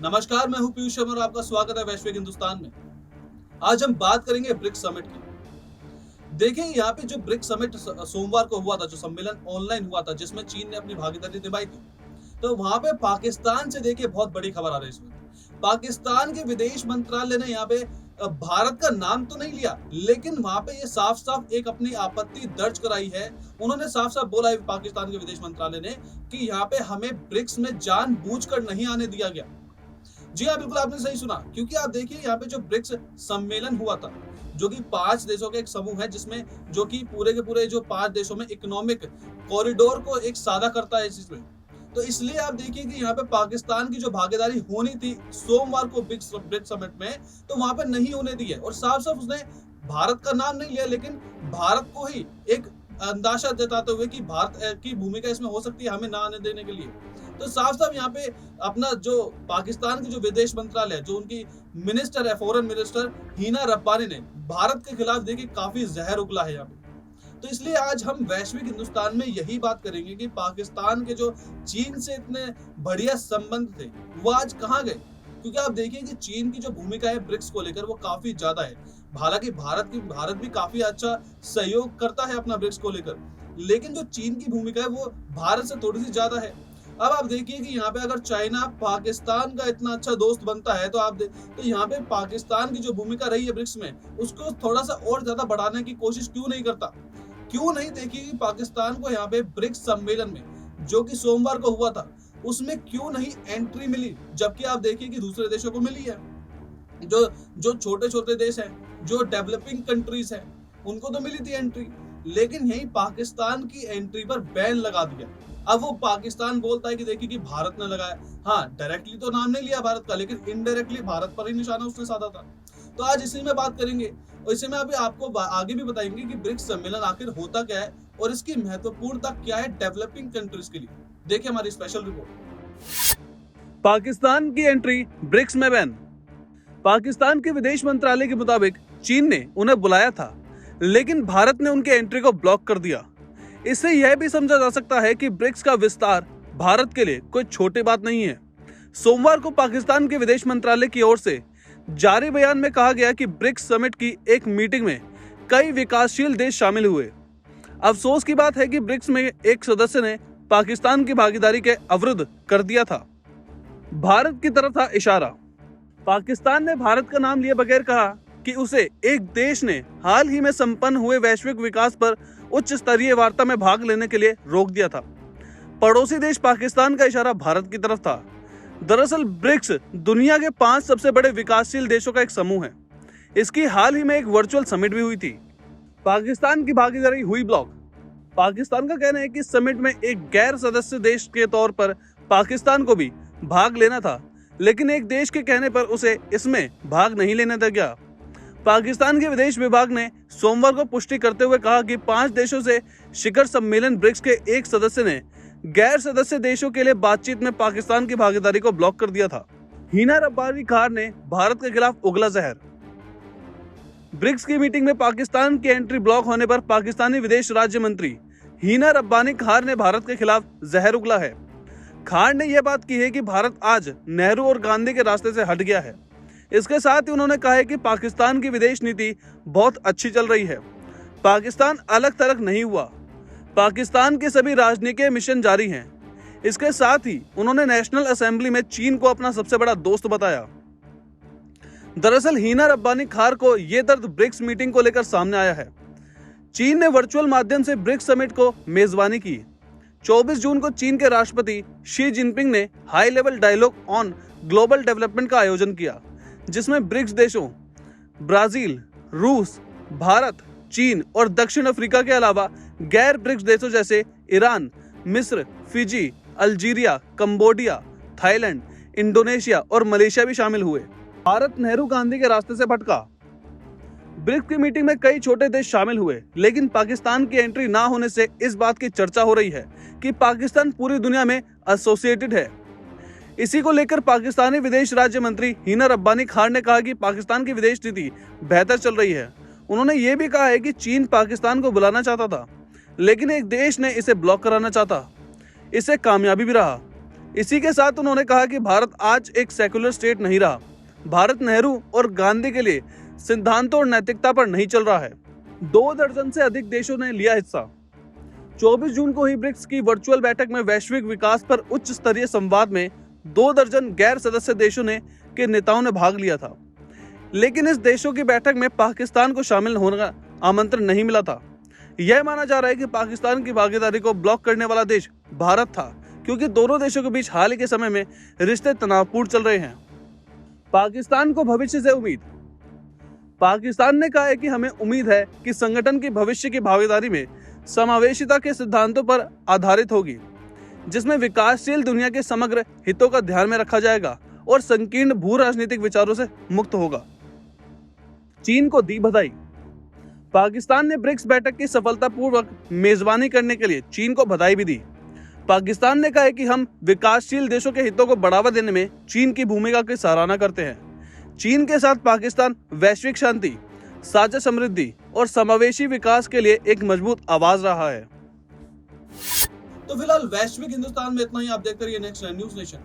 नमस्कार, मैं हूं पीयूष शर्मा और आपका स्वागत है वैश्विक हिंदुस्तान में। आज हम बात करेंगे ब्रिक्स समिट की। देखिए, यहाँ पे जो ब्रिक्स समिट सोमवार को हुआ था, जो सम्मेलन ऑनलाइन हुआ था, जिसमें चीन ने अपनी भागीदारी निभाई थी, तो वहां पे पाकिस्तान से देखिए बहुत बड़ी खबर आ रही है इसमें। पाकिस्तान के विदेश मंत्रालय ने यहाँ पे भारत का नाम तो नहीं लिया, लेकिन वहां पे ये साफ साफ एक अपनी आपत्ति दर्ज कराई है। उन्होंने साफ साफ बोला है पाकिस्तान के विदेश मंत्रालय ने कि यहाँ पे हमें ब्रिक्स में जानबूझकर नहीं आने दिया गया। जी हाँ, बिल्कुल आपने सही सुना, क्योंकि आप देखिए यहाँ पे जो ब्रिक्स सम्मेलन हुआ था, जो कि 5 देशों का एक समूह है, जिसमें जो कि पूरे के पूरे जो 5 देशों में इकोनॉमिक कॉरिडोर को एक साझा करता है इसमें। तो इसलिए आप देखिए कि यहाँ पे पाकिस्तान की जो भागीदारी होनी थी सोमवार को ब्रिक्स समिट में, तो वहां पे नहीं होने दी है और साफ साफ उसने भारत का नाम नहीं लिया, लेकिन भारत को ही एक अंदाजा जताते हुए कि भारत की भूमिका इसमें हो सकती है हमें ना आने देने के लिए। तो साफ साफ यहाँ पे अपना जो पाकिस्तान की जो विदेश मंत्रालय है, जो उनकी मिनिस्टर है, फॉरेन मिनिस्टर हिना रब्बानी ने भारत के खिलाफ देखिए काफी जहर उगला है यहाँ पे। तो इसलिए आज हम वैश्विक हिंदुस्तान में यही बात करेंगे कि पाकिस्तान के जो चीन से इतने बढ़िया संबंध थे वो आज कहाँ गए। क्योंकि आप देखिए कि चीन की जो भूमिका है ब्रिक्स को लेकर वो काफी ज्यादा है। हालांकि भारत भी काफी अच्छा सहयोग करता है अपना ब्रिक्स को लेकर, लेकिन जो चीन की भूमिका है वो भारत से थोड़ी सी ज्यादा है। अब आप देखिए कि यहाँ पे अगर चाइना पाकिस्तान का इतना अच्छा दोस्त बनता है, तो यहाँ पे पाकिस्तान की जो भूमिका रही है ब्रिक्स में, उसको थोड़ा सा और ज्यादा बढ़ाने की कोशिश क्यों नहीं करता। क्यों नहीं देखिए कि पाकिस्तान को यहाँ पे ब्रिक्स सम्मेलन में, जो कि सोमवार को हुआ था, उसमें क्यों नहीं एंट्री मिली, जबकि आप देखिए कि दूसरे देशों को मिली है। जो जो छोटे छोटे देश हैं, जो डेवलपिंग कंट्रीज हैं, उनको तो मिली थी एंट्री, लेकिन यही पाकिस्तान की एंट्री पर बैन लगा दिया। अब वो पाकिस्तान बोलता है कि देखिए कि भारत ने लगाया। हाँ, डायरेक्टली तो नाम नहीं लिया भारत का, लेकिन इनडायरेक्टली भारत पर ही निशाना उसने साधा था। तो आज इसी में बात करेंगे और इसी में अभी आपको आगे भी बताएंगे कि ब्रिक्स सम्मेलन आखिर होता क्या है और इसकी महत्वपूर्णता क्या है डेवलपिंग कंट्रीज के लिए। देखिए हमारी स्पेशल रिपोर्ट। पाकिस्तान की एंट्री ब्रिक्स में बैन। पाकिस्तान के विदेश मंत्रालय के मुताबिक चीन ने उन्हें बुलाया था, लेकिन भारत ने उनकी एंट्री को ब्लॉक कर दिया। इससे यह भी समझा जा सकता है कि ब्रिक्स का विस्तार भारत के लिए कोई छोटी बात नहीं है। सोमवार को पाकिस्तान के विदेश मंत्रालय की ओर से जारी बयान में कहा गया कि ब्रिक्स समिट की एक मीटिंग में कई विकासशील देश शामिल हुए। अफसोस की बात है कि ब्रिक्स में एक सदस्य ने पाकिस्तान की भागीदारी के अवरुद्ध कर दिया था। भारत की तरफ था इशारा। पाकिस्तान ने भारत का नाम लिए बगैर कहा कि उसे एक देश ने हाल ही में संपन्न हुए वैश्विक विकास पर उच्च स्तरीय वार्ता में भाग लेने के लिए रोक दिया था। पड़ोसी देश पाकिस्तान का इशारा भारत की तरफ था। दरअसल ब्रिक्स दुनिया के 5 सबसे बड़े विकासशील देशों का एक समूह है। इसकी हाल ही में एक वर्चुअल समिट भी हुई थी। पाकिस्तान की भागीदारी हुई ब्लॉक। पाकिस्तान का कहना है कि समिट में एक गैर सदस्य देश के तौर पर पाकिस्तान को भी भाग लेना था, लेकिन एक देश के कहने पर उसे इसमें भाग नहीं लेने दिया गया। पाकिस्तान के विदेश विभाग ने सोमवार को पुष्टि करते हुए कहा कि 5 देशों से शिखर सम्मेलन ब्रिक्स के एक सदस्य ने गैर सदस्य देशों के लिए बातचीत में पाकिस्तान की भागीदारी को ब्लॉक कर दिया था। हिना रब्बानी खार ने भारत के खिलाफ उगला जहर। ब्रिक्स की मीटिंग में पाकिस्तान की एंट्री ब्लॉक होने पर पाकिस्तानी विदेश राज्य मंत्री हिना रब्बानी खार ने भारत के खिलाफ जहर उगला है। खार ने यह बात की है कि भारत आज नेहरू और गांधी के रास्ते से हट गया है। इसके साथ ही उन्होंने कहा है कि पाकिस्तान की विदेश नीति बहुत अच्छी चल रही है। पाकिस्तान अलग थलग नहीं हुआ। पाकिस्तान के सभी राजनीतिक मिशन जारी हैं। इसके साथ ही उन्होंने नेशनल असेंबली में चीन को अपना सबसे बड़ा दोस्त बताया। दरअसल हिना रब्बानी खार को यह दर्द ब्रिक्स मीटिंग को लेकर सामने आया है। चीन ने वर्चुअल माध्यम से ब्रिक्स समिट को मेजबानी की। 24 जून को चीन के राष्ट्रपति शी जिनपिंग ने high level dialogue on global development का आयोजन किया, जिसमें ब्रिक्स देशों ब्राजील, रूस, भारत, चीन और दक्षिण अफ्रीका के अलावा गैर ब्रिक्स देशों जैसे ईरान, मिस्र, Fiji, Algeria, Cambodia, Thailand, Indonesia और मलेशिया भी शामिल हुए। भारत नेहरू गांधी के रास्ते से भटका। ब्रिक्स की मीटिंग में कई छोटे देश शामिल हुए, लेकिन पाकिस्तान की एंट्री ना होने से इस बात की चर्चा हो रही है कि पाकिस्तान पूरी दुनिया में एसोसिएटेड है। इसी को लेकर पाकिस्तानी विदेश राज्य मंत्री हिना रब्बानी खार ने कहा कि पाकिस्तान की विदेश नीति बेहतर चल रही है। उन्होंने ये भी कहा है कि चीन पाकिस्तान को बुलाना चाहता था, लेकिन एक देश ने इसे ब्लॉक कराना चाहता। इससे कामयाबी भी रहा। इसी के साथ उन्होंने कहा कि भारत आज एक सेकुलर स्टेट नहीं रहा। भारत नेहरू और गांधी के लिए सिद्धांतों और नैतिकता पर नहीं चल रहा है। 2 दर्जन से अधिक देशों ने लिया हिस्सा। 24 जून को हुई ब्रिक्स की वर्चुअल बैठक में वैश्विक विकास पर उच्च स्तरीय संवाद में 2 दर्जन गैर सदस्य देशों के नेताओं ने भाग लिया था, लेकिन इस देशों की बैठक में पाकिस्तान को शामिल होने का आमंत्रण नहीं मिला था। यह माना जा रहा है कि पाकिस्तान की भागीदारी को ब्लॉक करने वाला देश भारत था, क्योंकि दोनों देशों के बीच हाल ही के समय में रिश्ते तनावपूर्ण चल रहे हैं। पाकिस्तान को भविष्य से उम्मीद। पाकिस्तान ने कहा है कि हमें उम्मीद है कि संगठन की भविष्य की भागीदारी में समावेशिता के सिद्धांतों पर आधारित होगी, जिसमें विकासशील दुनिया के समग्र हितों का ध्यान में रखा जाएगा और संकीर्ण भू राजनीतिक विचारों से मुक्त होगा। चीन को दी बधाई। पाकिस्तान ने ब्रिक्स बैठक की सफलतापूर्वक मेजबानी करने के लिए चीन को बधाई भी दी। पाकिस्तान ने कहा है कि हम विकासशील देशों के हितों को बढ़ावा देने में चीन की भूमिका की सराहना करते हैं। चीन के साथ पाकिस्तान वैश्विक शांति, साझा समृद्धि और समावेशी विकास के लिए एक मजबूत आवाज रहा है। तो फिलहाल वैश्विक हिंदुस्तान में इतना ही। आप देखते रहिए नेक्स्ट न्यूज नेशन।